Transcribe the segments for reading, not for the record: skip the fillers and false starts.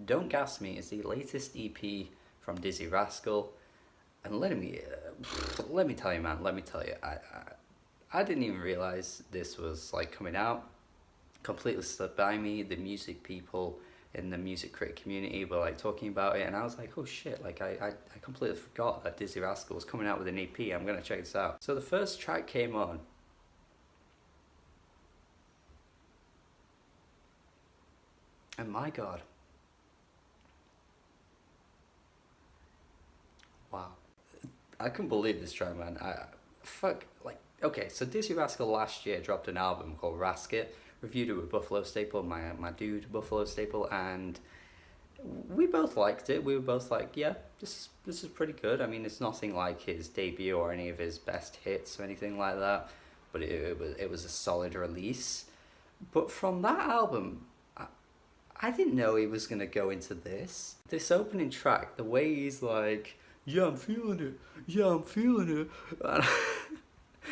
Don't Gas Me is the latest EP from Dizzee Rascal, and let me tell you, man. Let me tell you, I didn't even realize this was like coming out. Completely slipped by me. The music people in the music critic community were like talking about it, and I was like, oh shit, like I completely forgot that Dizzee Rascal was coming out with an EP. I'm gonna check this out. So the first track came on. And my god. Wow. I couldn't believe this track, man. Okay, so Dizzee Rascal last year dropped an album called Raskit, reviewed it with Buffalo Staple, my dude Buffalo Staple, and we both liked it. We were both like, yeah, this is pretty good. I mean, it's nothing like his debut or any of his best hits or anything like that, but it was a solid release. But from that album, I didn't know he was gonna go into this. This opening track, the way he's like, yeah, I'm feeling it. Yeah, I'm feeling it.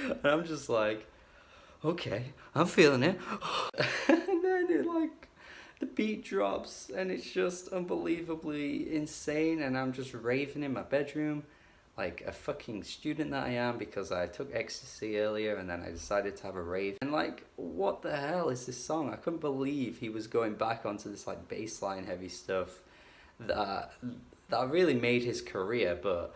And I'm just like, okay, I'm feeling it. And then the beat drops and it's just unbelievably insane, and I'm just raving in my bedroom like a fucking student that I am, because I took ecstasy earlier and then I decided to have a rave. And like, what the hell is this song? I couldn't believe he was going back onto this like bassline heavy stuff that really made his career. But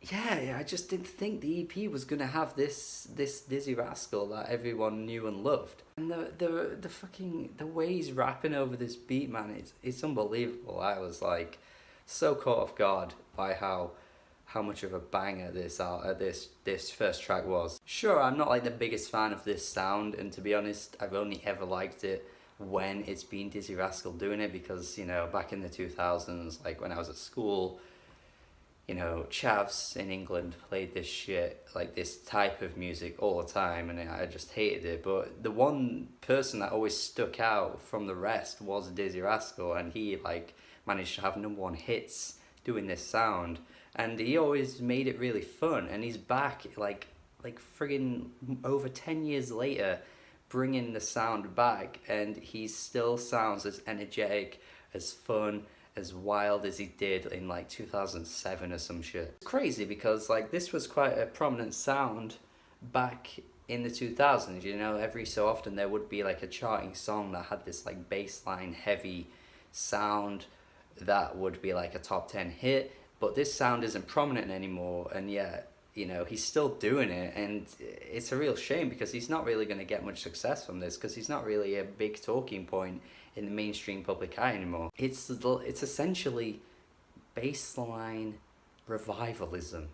yeah, I just didn't think the EP was gonna have this Dizzee Rascal that everyone knew and loved. And the way he's rapping over this beat, man, it's unbelievable. I was like so caught off guard by how much of a banger this first track was. Sure, I'm not like the biggest fan of this sound, and to be honest, I've only ever liked it when it's been Dizzee Rascal doing it, because, you know, back in the 2000s, like when I was at school, you know, chavs in England played this shit, like this type of music all the time, and I just hated it. But the one person that always stuck out from the rest was Dizzee Rascal, and he like managed to have #1 hits doing this sound, and he always made it really fun. And he's back like friggin' over 10 years later, bringing the sound back, and he still sounds as energetic, as fun, as wild as he did in like 2007 or some shit. It's crazy because like this was quite a prominent sound back in the 2000s, you know. Every so often there would be like a charting song that had this like bassline heavy sound that would be like a top 10 hit, but this sound isn't prominent anymore, and yet, you know, he's still doing it. And it's a real shame because he's not really going to get much success from this, because he's not really a big talking point in the mainstream public eye anymore. It's essentially bassline revivalism.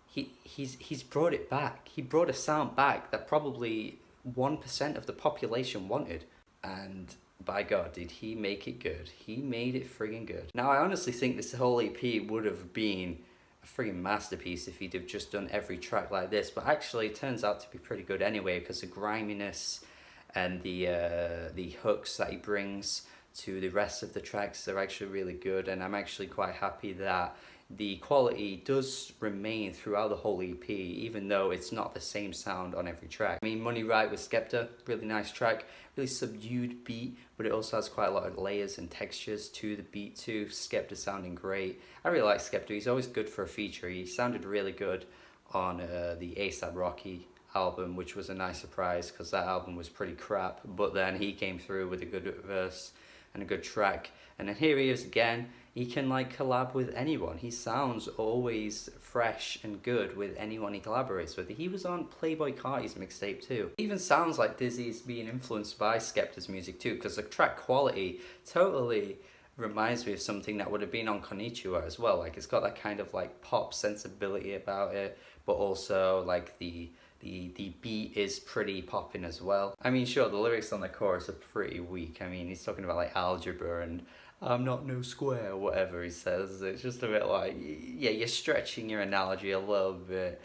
He's brought it back. He brought a sound back that probably 1% of the population wanted, and by God, did he make it good. He made it friggin' good. Now, I honestly think this whole EP would have been a friggin' masterpiece if he'd have just done every track like this, but actually it turns out to be pretty good anyway, because the griminess and the hooks that he brings to the rest of the tracks are actually really good, and I'm actually quite happy that the quality does remain throughout the whole EP, even though it's not the same sound on every track. I mean, Money Right with Skepta, really nice track, really subdued beat, but it also has quite a lot of layers and textures to the beat too. Skepta sounding great. I really like Skepta, he's always good for a feature. He sounded really good on the A$AP Rocky album, which was a nice surprise because that album was pretty crap, but then he came through with a good verse and a good track. And then here he is again. He can like collab with anyone. He sounds always fresh and good with anyone he collaborates with. He was on Playboy Carti's mixtape too. It even sounds like Dizzee's being influenced by Skepta's music too, because the track quality totally reminds me of something that would have been on Konnichiwa as well. Like, it's got that kind of like pop sensibility about it, but also like the beat is pretty popping as well. I mean, sure, the lyrics on the chorus are pretty weak. I mean, he's talking about like algebra and I'm not no square, or whatever he says. It's just a bit like, yeah, you're stretching your analogy a little bit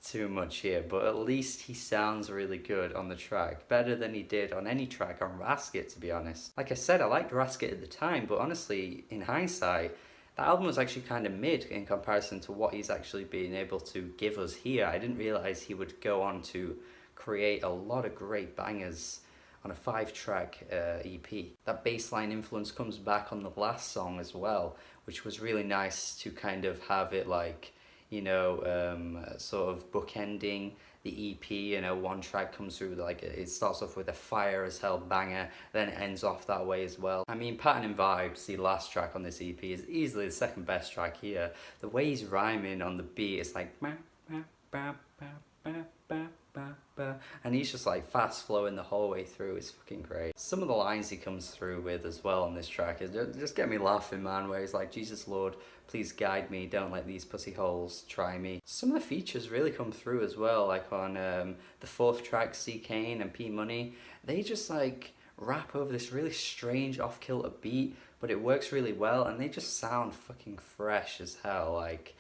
too much here, but at least he sounds really good on the track. Better than he did on any track on Raskit, to be honest. Like I said, I liked Raskit at the time, but honestly, in hindsight, that album was actually kind of mid in comparison to what he's actually been able to give us here. I didn't realise he would go on to create a lot of great bangers on a 5-track EP. That bassline influence comes back on the last song as well, which was really nice to kind of have it like, you know, sort of bookending the EP. You know, one track comes through like it starts off with a fire as hell banger, then it ends off that way as well. I mean, Pattern and Vibes, the last track on this EP, is easily the second best track here. The way he's rhyming on the beat, it's like and he's just like fast flowing the whole way through. It's fucking great. Some of the lines he comes through with as well on this track is just get me laughing, man, where he's like, Jesus Lord, please guide me, don't let these pussy holes try me. Some of the features really come through as well, like on the 4th track, C Kane and P Money. They just like rap over this really strange off-kilter beat, but it works really well, and they just sound fucking fresh as hell. Like,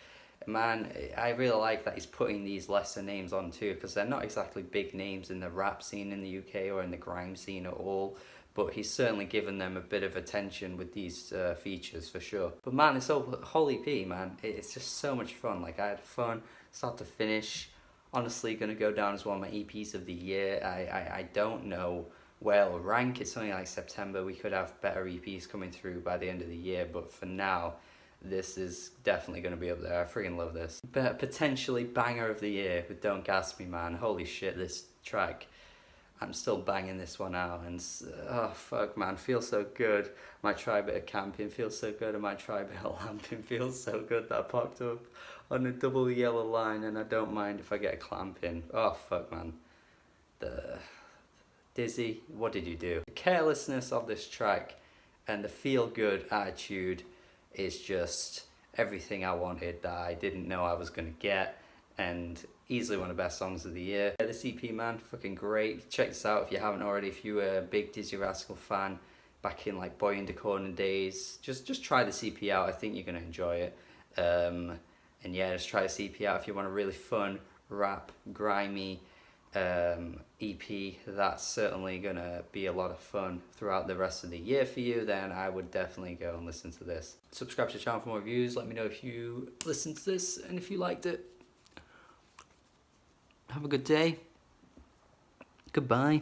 man, I really like that he's putting these lesser names on too, because they're not exactly big names in the rap scene in the UK or in the grime scene at all, but he's certainly given them a bit of attention with these features for sure. But man, this whole EP, man, it's just so much fun. Like, I had fun start to finish. Honestly, gonna go down as one of my EPs of the year. I don't know where it'll rank. It's only like September. We could have better EPs coming through by the end of the year, but for now, this is definitely going to be up there. I freaking love this. But potentially banger of the year with Don't Gas Me, man. Holy shit, this track. I'm still banging this one out, and oh fuck, man, feels so good. Might try a bit of camping, feels so good. I might try a bit of lamping, feels so good. That popped up on a double yellow line, and I don't mind if I get a clamp in. Oh fuck, man. The Dizzee, what did you do? The carelessness of this track and the feel good attitude is just everything I wanted that I didn't know I was gonna get, and easily one of the best songs of the year. Yeah, this EP, man, fucking great. Check this out if you haven't already. If you were a big Dizzee Rascal fan back in like Boy in the Corner days, just try this EP out. I think you're gonna enjoy it. And yeah, just try this EP out if you want a really fun rap, grimey EP that's certainly gonna be a lot of fun throughout the rest of the year for you. Then I would definitely go and listen to this. Subscribe to the channel for more reviews. Let me know if you listened to this and if you liked it. Have a good day. Goodbye.